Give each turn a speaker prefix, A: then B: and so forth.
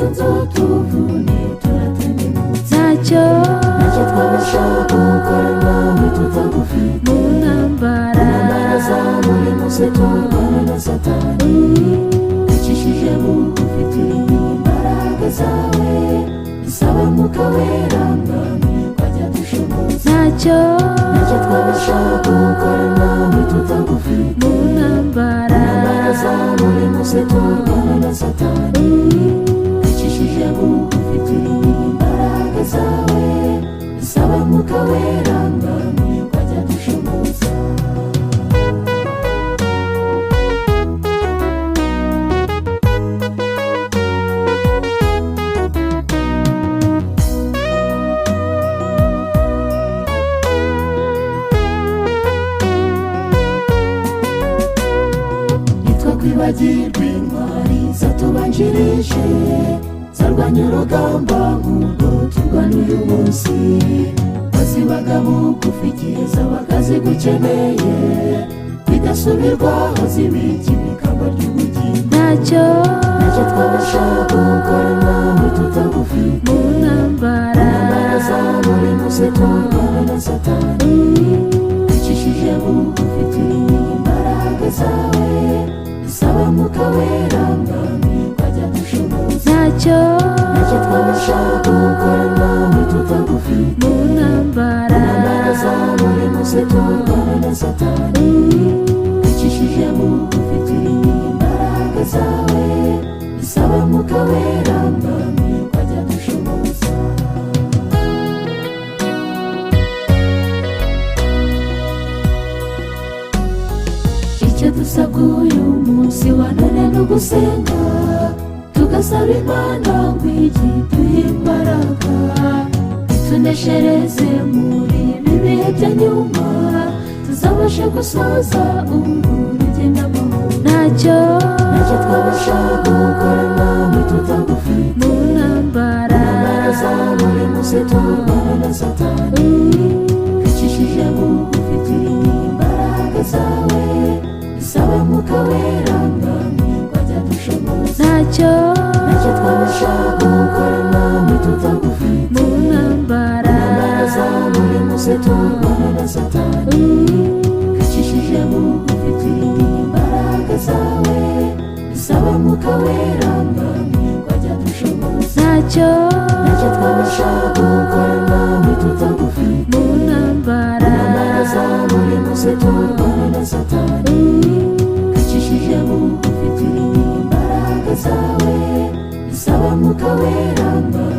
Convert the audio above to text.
A: amasunzu tuvune turatendemutse ntacyo twabasha gukora nawe tutagufite mu ntambara za buri munsi turwana na satani ducishije bugufi turirimba imbaraga zawe dusaba Mwuka Wera mwami wajya dushoboza ntacyo twabasha gukora nawe tutagufite mu ntambara za buri munsi turwana na satani ducishije bugufi turirimba imbaraga zawe dusaba Mwuka Wera mwami wajya dushoboza kwibagirwa intwari zatubanjirije zarwanya urugamba nk'urwo turwana uyu munsi bazibaga bugufi igihe zabaga zigukeneye bidasubirwaho zibika ikamba ry'ubugingo ntacyo twabasha gukora nawe tutagufite mu ntambara za buri munsi turwana na satani ducishije bugufi turirimba imbaraga zawe dusaba Mwuka Wera mwami wajya dushoboza ntacyo twabasha gukora nawe tutagufite mu ntambara za buri munsi turwana na satani ducishije bugufi turirimba imbaraga zawe dusaba Mwuka Wera mwami wajya dushoboza icyo dusabwa uyu munsi wa none no gusenga tugasaba Imana ngo iduhe imbaraga ituneshereze muri ibi bihe bya nyuma tuzabashe gusoza uru rugendo amahoro ntacyo twabasha gukora nawe tutagufite mu ntambara za buri munsi turwana na satani ducishije bugufi turirimba imbaraga zawe dusaba Mwuka Wera mwami wajya dushoboza ntacyo twabasha gukora nawe tutagufite mu ntambara za buri munsi turwana na satani ducishije bugufi turirimba imbaraga zawe dusaba Mwuka Wera mwami wajya dushoboza ntacyo twabasha gukora nawe tutagufite mu ntambara za buri munsi turwana na satani ducishije bugufi turirimba imbaraga zawe dusaba Mwuka Wera mwami